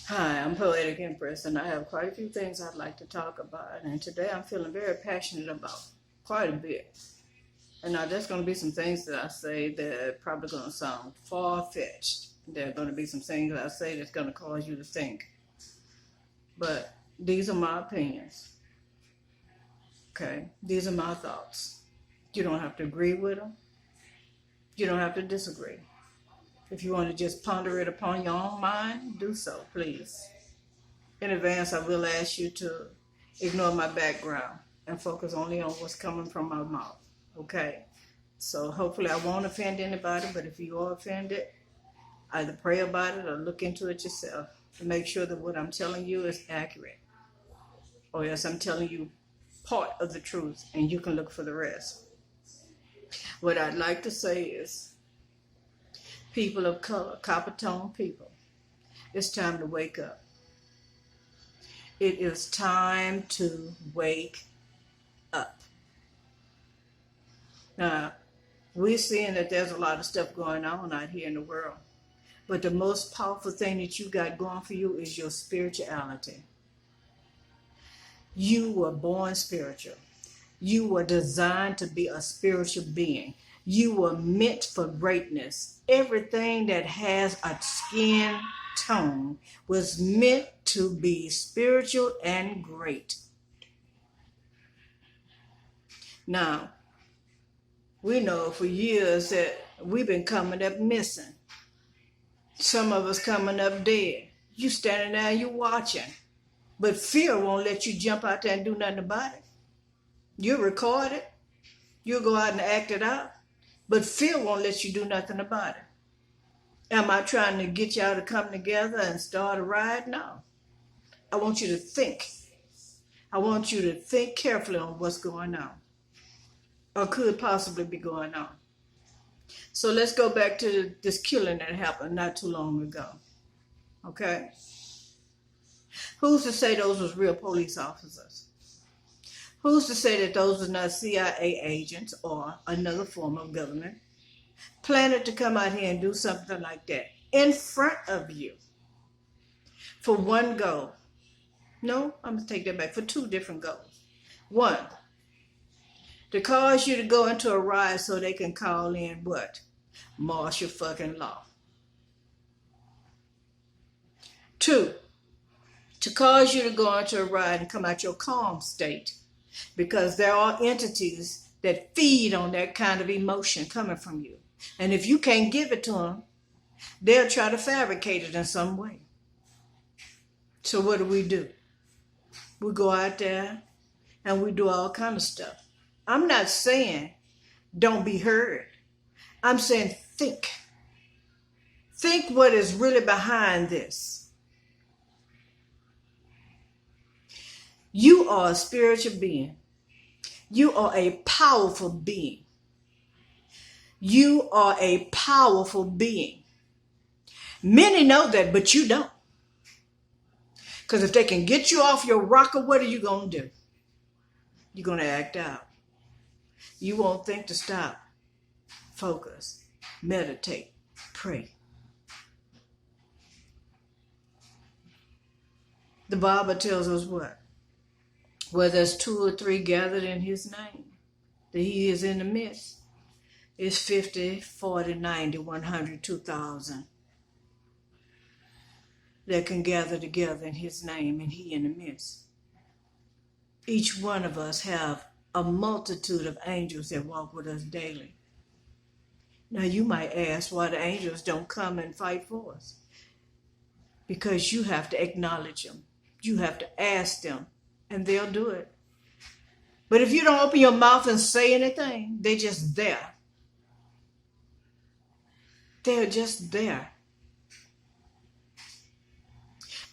Hi, I'm Poetic Empress, and I have quite a few things I'd like to talk about. And today I'm feeling very passionate about quite a bit. And now there's going to be some things that I say that are probably going to sound far-fetched. There are going to be some things that I say that's going to cause you to think. But these are my opinions, okay? These are my thoughts. You don't have to agree with them. You don't have to disagree. If you want to just ponder it upon your own mind, do so, please. In advance, I will ask you to ignore my background and focus only on what's coming from my mouth, okay? So hopefully I won't offend anybody, but if you are offended, either pray about it or look into it yourself to make sure that what I'm telling you is accurate. Or else I'm telling you part of the truth and you can look for the rest. What I'd like to say is, people of color, copper-toned people, it's time to wake up. It is time to wake up. Now, we're seeing that there's a lot of stuff going on out here in the world. But the most powerful thing that you got going for you is your spirituality. You were born spiritual. You were designed to be a spiritual being. You were meant for greatness. Everything that has a skin tone was meant to be spiritual and great. Now, we know for years that we've been coming up missing. Some of us coming up dead. You standing there, you watching. But fear won't let you jump out there and do nothing about it. You record it. You'll go out and act it out. But fear won't let you do nothing about it. Am I trying to get y'all to come together and start a riot? No. I want you to think. I want you to think carefully on what's going on or could possibly be going on. So let's go back to this killing that happened not too long ago. Okay? Who's to say those was real police officers? Who's to say that those were not CIA agents or another form of government planning to come out here and do something like that in front of you for one goal? No, I'm going to take that back, for two different goals. One, to cause you to go into a riot so they can call in what? Martial fucking law. Two, to cause you to go into a riot and come out your calm state, because there are entities that feed on that kind of emotion coming from you. And if you can't give it to them, they'll try to fabricate it in some way. So what do? We go out there and we do all kind of stuff. I'm not saying don't be heard. I'm saying think. Think what is really behind this. You are a spiritual being. You are a powerful being. You are a powerful being. Many know that, but you don't. Because if they can get you off your rocker, what are you going to do? You're going to act out. You won't think to stop, focus, meditate, pray. The Bible tells us what? Where there's 2 or 3 gathered in his name, that he is in the midst. It's 50, 40, 90, 100, 2,000 that can gather together in his name, and he in the midst. Each one of us have a multitude of angels that walk with us daily. Now you might ask why the angels don't come and fight for us. Because you have to acknowledge them. You have to ask them, and they'll do it. But if you don't open your mouth and say anything, they're just there. They're just there.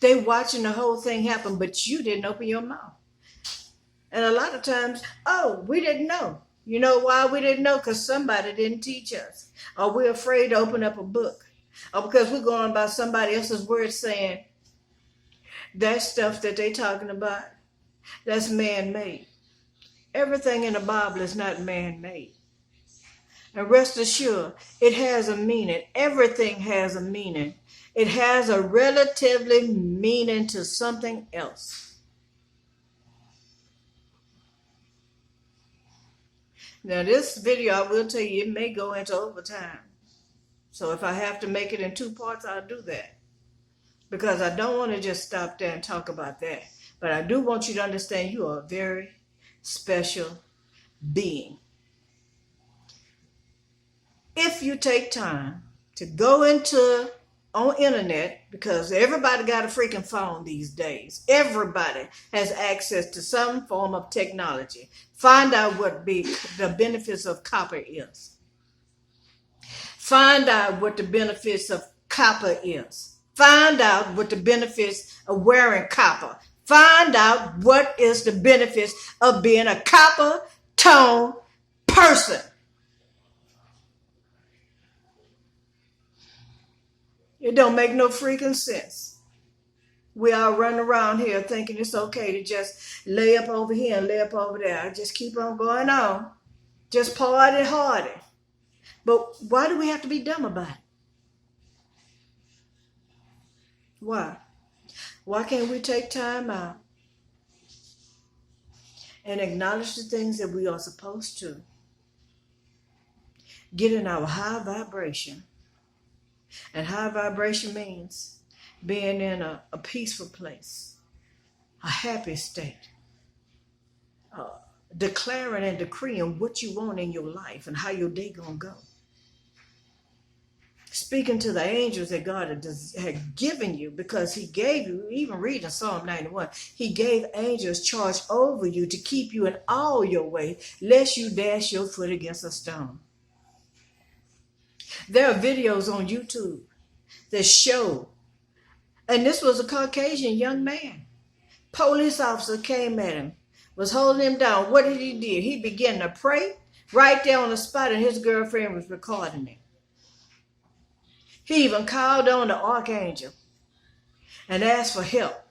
They watching the whole thing happen, but you didn't open your mouth. And a lot of times, we didn't know. You know why we didn't know? Because somebody didn't teach us. Or we're afraid to open up a book. Or because we're going by somebody else's words saying, that stuff that they're talking about, that's man-made. Everything in the Bible is not man-made. And rest assured, it has a meaning. Everything has a meaning. It has a relatively meaning to something else. Now this video, I will tell you, it may go into overtime. So if I have to make it in 2 parts, I'll do that. Because I don't want to just stop there and talk about that. But I do want you to understand you are a very special being. If you take time to go on internet, because everybody got a freaking phone these days. Everybody has access to some form of technology. Find out what the benefits of copper is. Find out what the benefits of copper is. Find out what the benefits of wearing copper. Find out what is the benefits of being a copper tone person. It don't make no freaking sense. We all run around here thinking it's okay to just lay up over here and lay up over there. Just keep on going on. Just party hardy. But why do we have to be dumb about it? Why? Why can't we take time out and acknowledge the things that we are supposed to? Get in our high vibration. And high vibration means being in a peaceful place, a happy state, declaring and decreeing what you want in your life and how your day gonna go. Speaking to the angels that God had given you, because he gave you, even reading Psalm 91, he gave angels charge over you to keep you in all your way, lest you dash your foot against a stone. There are videos on YouTube that show, and this was a Caucasian young man. Police officer came at him, was holding him down. What did he do? He began to pray right there on the spot, and his girlfriend was recording it. He even called on the archangel and asked for help.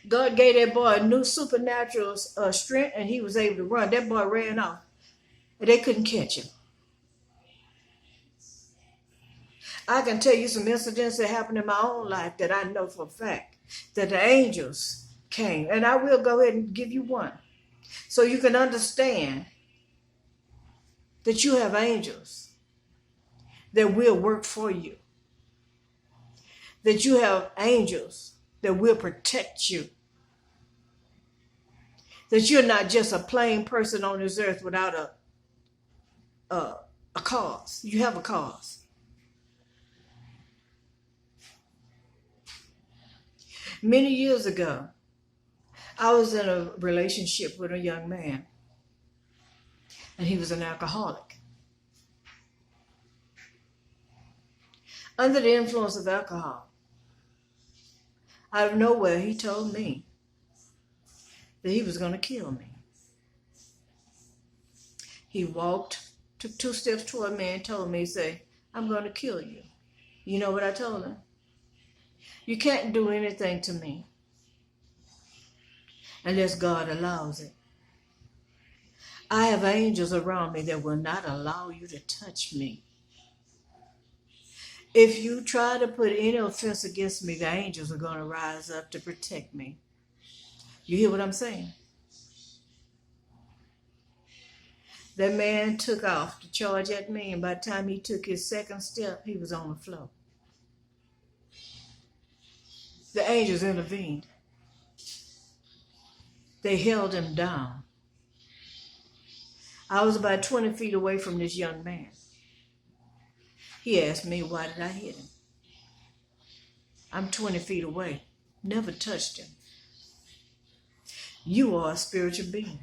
God gave that boy a new supernatural strength, and he was able to run. That boy ran off, and they couldn't catch him. I can tell you some incidents that happened in my own life that I know for a fact that the angels came. And I will go ahead and give you one so you can understand that you have angels that will work for you. That you have angels that will protect you. That you're not just a plain person on this earth without a cause. You have a cause. Many years ago, I was in a relationship with a young man, and he was an alcoholic. Under the influence of alcohol, out of nowhere, he told me that he was going to kill me. He took 2 steps toward me and told me, I'm going to kill you. You know what I told him? You can't do anything to me unless God allows it. I have angels around me that will not allow you to touch me. If you try to put any offense against me, the angels are going to rise up to protect me. You hear what I'm saying? That man took off to charge at me, and by the time he took his second step, he was on the floor. The angels intervened. They held him down. I was about 20 feet away from this young man. He asked me, why did I hit him? I'm 20 feet away. Never touched him. You are a spiritual being.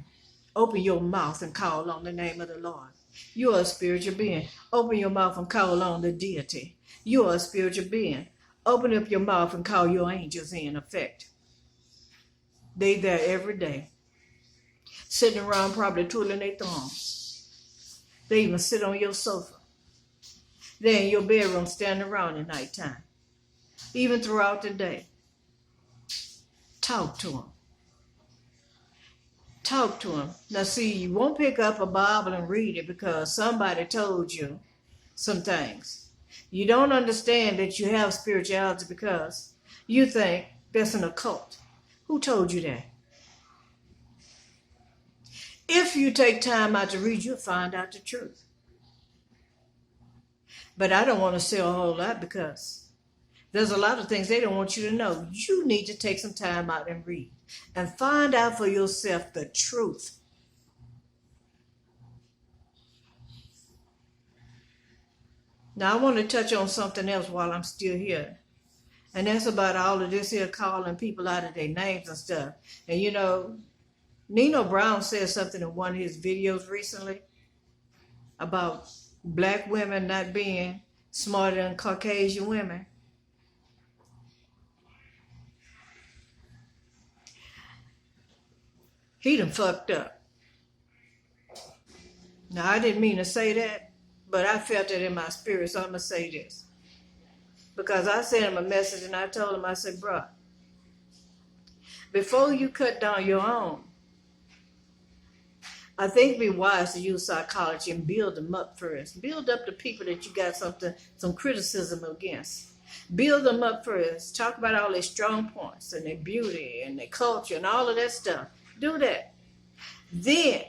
Open your mouth and call on the name of the Lord. You are a spiritual being. Open your mouth and call on the deity. You are a spiritual being. Open up your mouth and call your angels in effect. They there every day. Sitting around probably twiddling their thumbs. They even sit on your sofa. They're in your bedroom standing around at nighttime. Even throughout the day. Talk to them. Talk to them. Now see, you won't pick up a Bible and read it because somebody told you some things. You don't understand that you have spirituality because you think that's an occult. Who told you that? If you take time out to read, you'll find out the truth. But I don't want to say a whole lot because there's a lot of things they don't want you to know. You need to take some time out and read and find out for yourself the truth. Now, I want to touch on something else while I'm still here. And that's about all of this here calling people out of their names and stuff. And you know, NINO Brown said something in one of his videos recently about black women not being smarter than Caucasian women. He done fucked up. Now, I didn't mean to say that, but I felt it in my spirit, so I'm going to say this. Because I sent him a message and I told him, I said, bro, before you cut down your own, I think it'd be wise to use psychology and build them up first. Build up the people that you got some criticism against. Build them up first. Talk about all their strong points and their beauty and their culture and all of that stuff. Do that. Then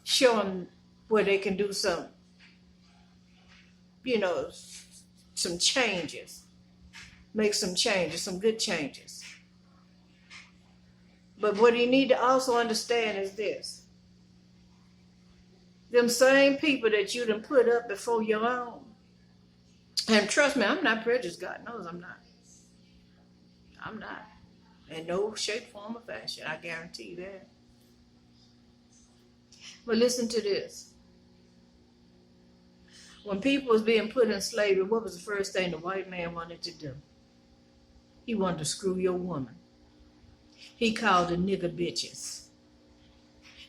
show them where they can do some, some changes. Make some changes, some good changes. But what you need to also understand is this. Them same people that you done put up before your own. And trust me, I'm not prejudiced. God knows I'm not. I'm not. In no shape, form, or fashion. I guarantee you that. But listen to this. When people was being put in slavery, what was the first thing the white man wanted to do? He wanted to screw your woman. He called her nigger bitches.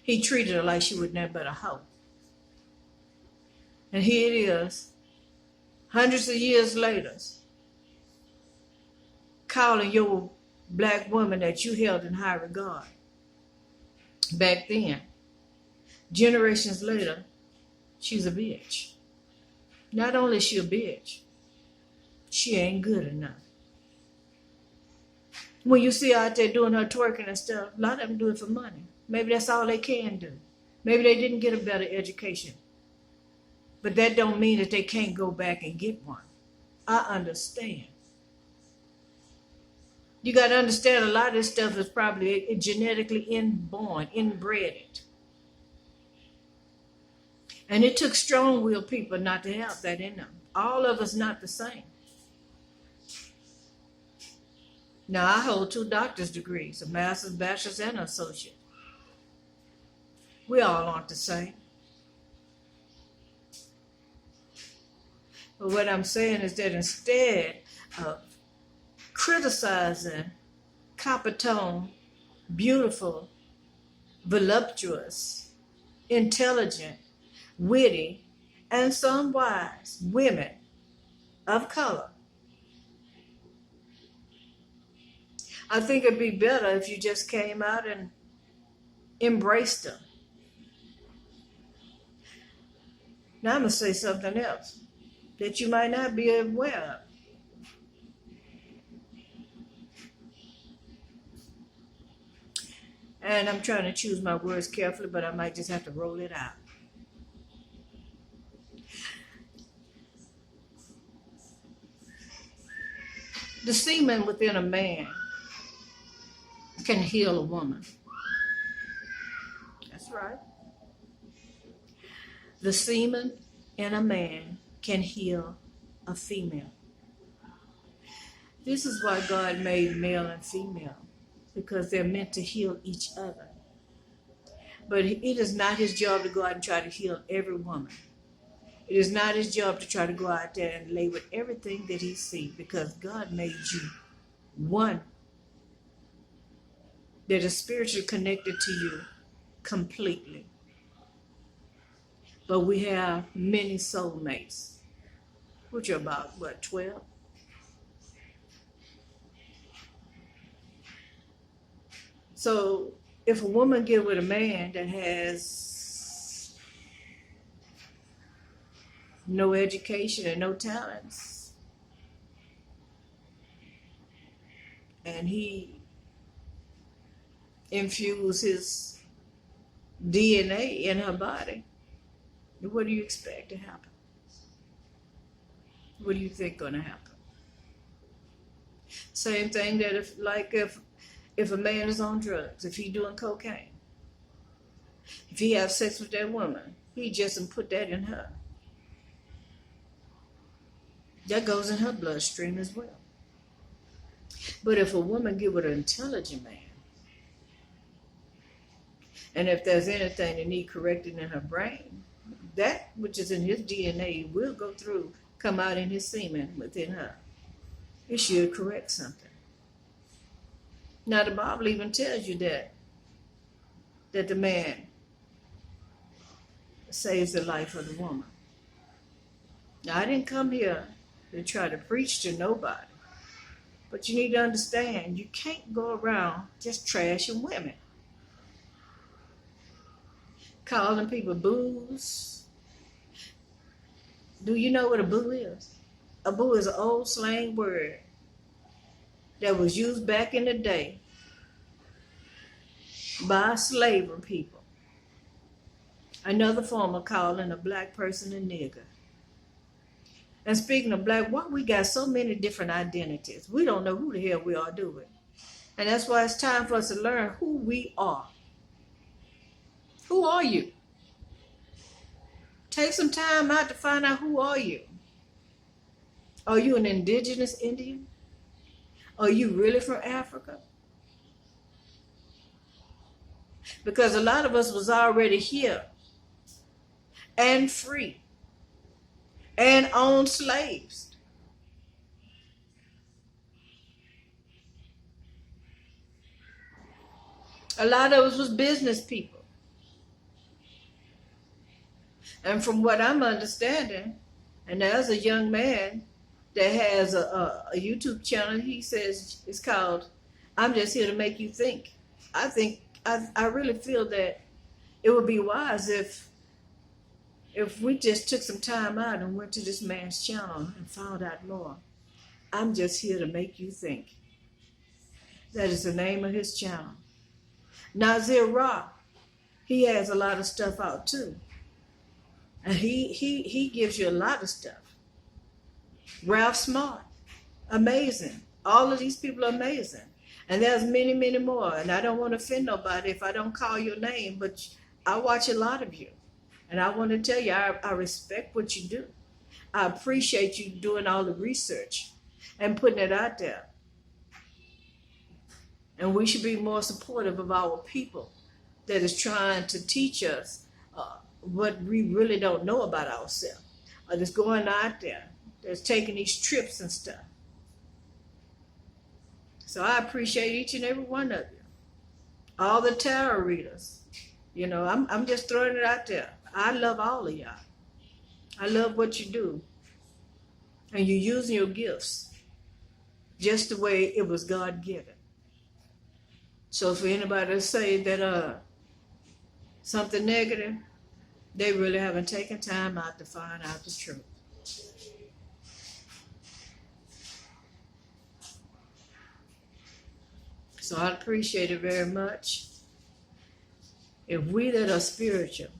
He treated her like she was nothing but a hoe. And here it is, hundreds of years later, calling your black woman that you held in high regard. Back then, generations later, she's a bitch. Not only is she a bitch, she ain't good enough. When you see her out there doing her twerking and stuff, a lot of them do it for money. Maybe that's all they can do. Maybe they didn't get a better education. But that don't mean that they can't go back and get one. I understand. You got to understand a lot of this stuff is probably genetically inbred. And it took strong-willed people not to have that in them. All of us not the same. Now, I hold 2 doctor's degrees, a master's, bachelor's, and an associate. We all aren't the same. But what I'm saying is that instead of criticizing copper tone, beautiful, voluptuous, intelligent, witty, and some wise women of color, I think it'd be better if you just came out and embraced them. Now I'm going to say something else that you might not be aware of. And I'm trying to choose my words carefully, but I might just have to roll it out. The semen within a man can heal a woman. That's right. The semen in a man can heal a female. This is why God made male and female, because they're meant to heal each other. But it is not his job to go out and try to heal every woman. It is not his job to try to go out there and lay with everything that he sees, because God made you one that is spiritually connected to you completely. But we have many soulmates, which are about, 12? So if a woman get with a man that has no education and no talents. And he infused his DNA in her body. What do you expect to happen? What do you think going to happen? Same thing that if a man is on drugs, if he's doing cocaine, if he have sex with that woman, he just put that in her. That goes in her bloodstream as well. But if a woman get with an intelligent man, and if there's anything that need correcting in her brain, that which is in his DNA will go through, come out in his semen within her. It should correct something. Now the Bible even tells you that the man saves the life of the woman. Now I didn't come here to try to preach to nobody, but you need to understand you can't go around just trashing women, calling people boos. Do you know what a boo is? A boo is an old slang word that was used back in the day by slavery people. Another form of calling a black person a nigger. And speaking of black, why we got so many different identities? We don't know who the hell we are, do we? And that's why it's time for us to learn who we are. Who are you? Take some time out to find out who are you. Are you an indigenous Indian? Are you really from Africa? Because a lot of us was already here and free and owned slaves. A lot of us was business people. And from what I'm understanding, and there's a young man that has a YouTube channel, he says it's called I'm Just Here to Make You Think. I really feel that it would be wise if we just took some time out and went to this man's channel and found out more. I'm Just Here to Make You Think. That is the name of his channel. Naazir Ra, he has a lot of stuff out too. And he gives you a lot of stuff. Ralph Smart, amazing. All of these people are amazing. And there's many, many more. And I don't want to offend nobody if I don't call your name, but I watch a lot of you. And I want to tell you, I respect what you do. I appreciate you doing all the research and putting it out there. And we should be more supportive of our people that is trying to teach us what we really don't know about ourselves, or that's going out there, that's taking these trips and stuff. So I appreciate each and every one of you. All the tarot readers. You know, I'm just throwing it out there. I love all of y'all. I love what you do. And you're using your gifts just the way it was God-given. So for anybody to say that something negative, they really haven't taken time out to find out the truth. So I appreciate it very much. If we that are spiritual,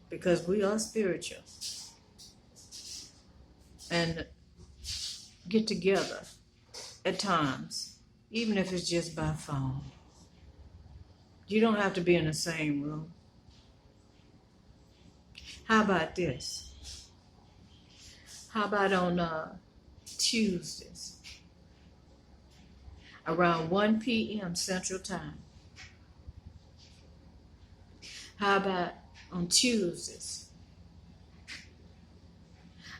because we are spiritual, and get together at times, even if it's just by phone. You don't have to be in the same room. How about this? How about on Tuesdays, around 1 p.m. Central Time? How about on Tuesdays,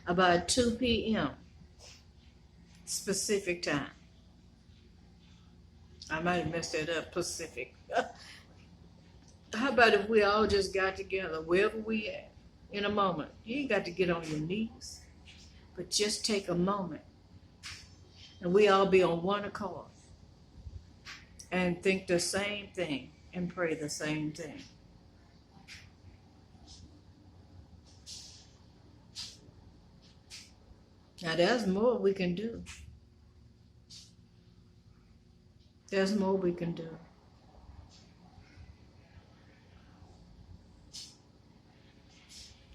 about 2 p.m. Pacific Time? I might have messed that up, Pacific. How about if we all just got together, wherever we at, in a moment? You ain't got to get on your knees, but just take a moment, and we all be on one accord and think the same thing and pray the same thing. Now there's more we can do. There's more we can do.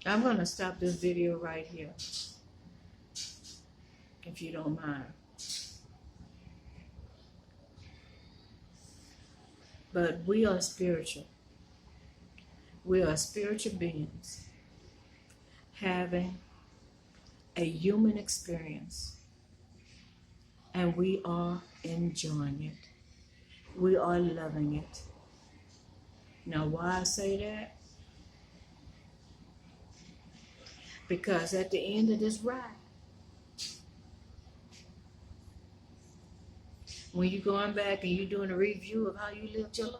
I'm going to stop this video right here, if you don't mind. But we are spiritual. We are spiritual beings having a human experience, and we are enjoying it. We are loving it. Now, why I say that? Because at the end of this ride, when you're going back and you're doing a review of how you lived your life,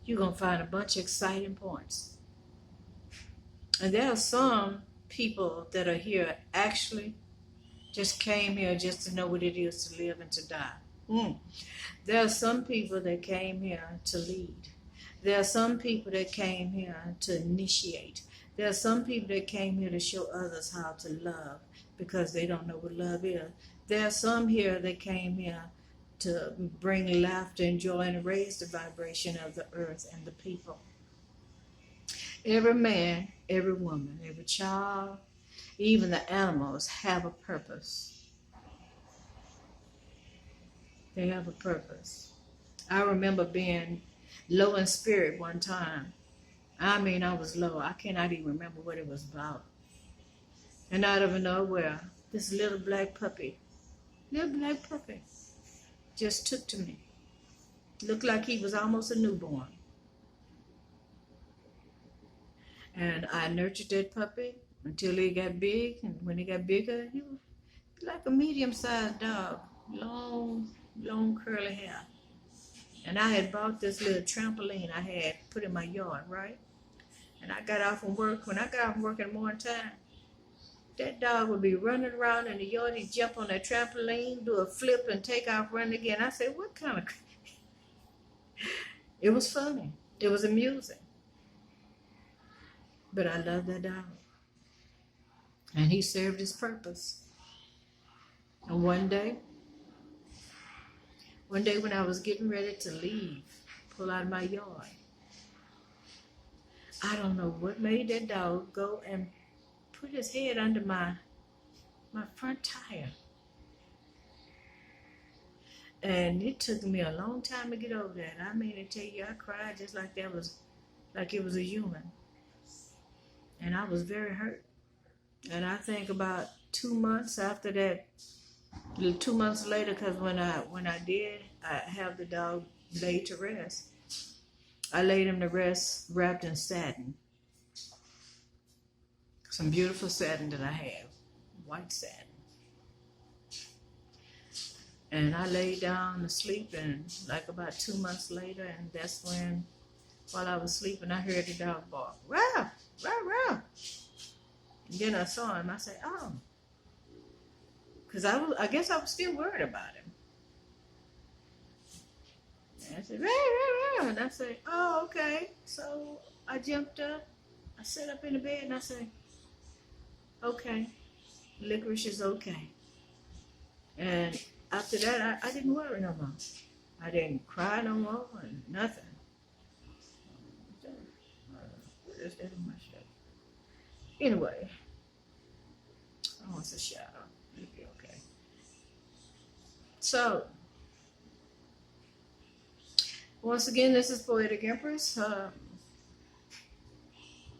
you're going to find a bunch of exciting points. And there are some people that are here actually just came here just to know what it is to live and to die. There are some people that came here to lead. There are some people that came here to initiate. There are some people that came here to show others how to love because they don't know what love is. There are some here that came here to bring laughter and joy and raise the vibration of the earth and the people. Every man, every woman, every child, even the animals have a purpose. They have a purpose. I remember being low in spirit one time. I mean, I was low. I cannot even remember what it was about. And out of nowhere, this little black puppy just took to me. Looked like he was almost a newborn. And I nurtured that puppy until he got big. And when he got bigger, he was like a medium-sized dog. Long curly hair. And I had bought this little trampoline I had put in my yard, right? And I got off from work. When I got off from work in the morning time, that dog would be running around in the yard. He'd jump on that trampoline, do a flip, and take off running again. I said, what kind of... It was funny. It was amusing. But I loved that dog. And he served his purpose. And one day when I was getting ready to leave, pull out of my yard, I don't know what made that dog go and put his head under my front tire. And it took me a long time to get over that. I mean, to tell you, I cried just like it was a human. And I was very hurt. And I think about 2 months after that, 2 months later, because when I did, I have the dog laid to rest. I laid him to rest wrapped in satin. Some beautiful satin that I have, white satin. And I laid down to sleep, and like about 2 months later, and that's when, while I was sleeping, I heard the dog bark, "Rah, rah, rah." And then I saw him. I said, oh. Because I guess I was still worried about him. And I said, "Rah, rah, rah." And I said, oh, okay. So I jumped up. I sat up in the bed, and I said, okay, licorice is okay. And after that, I didn't worry no more. I didn't cry no more and nothing. That's my shit. Anyway, I want to shout out. It'll be okay. So, once again, this is Poetic Empress. I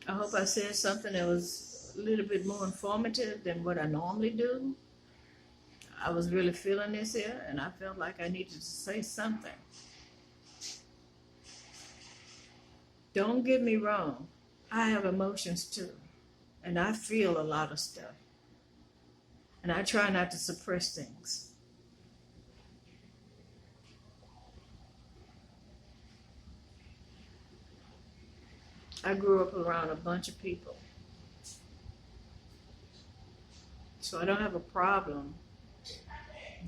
hope I said something that was a little bit more informative than what I normally do. I was really feeling this here, and I felt like I needed to say something. Don't get me wrong. I have emotions too, and I feel a lot of stuff. And I try not to suppress things. I grew up around a bunch of people, so I don't have a problem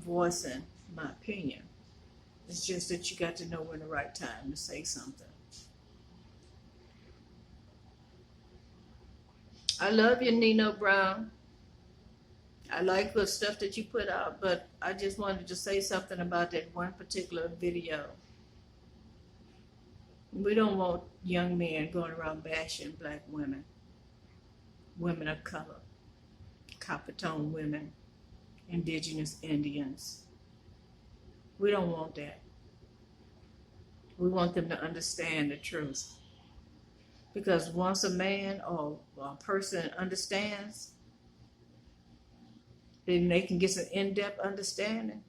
voicing my opinion. It's just that you got to know when the right time to say something. I love you, NINO Brown. I like the stuff that you put out, but I just wanted to say something about that one particular video. We don't want young men going around bashing black women, women of color, copper tone women, indigenous Indians. We don't want that. We want them to understand the truth. Because once a man or a person understands, then they can get some in-depth understanding.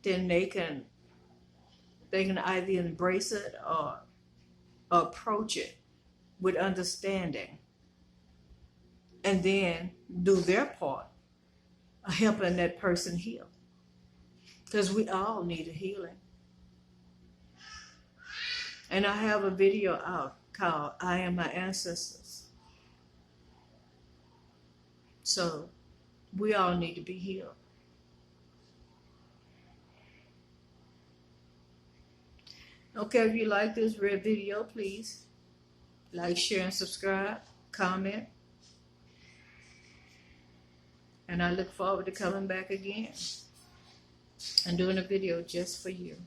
Then they can either embrace it or approach it with understanding, and then do their part of helping that person heal. Because we all need a healing. And I have a video out called I Am My Ancestors. So we all need to be healed. Okay, if you like this red video, please like, share, and subscribe, comment. And I look forward to coming back again and doing a video just for you.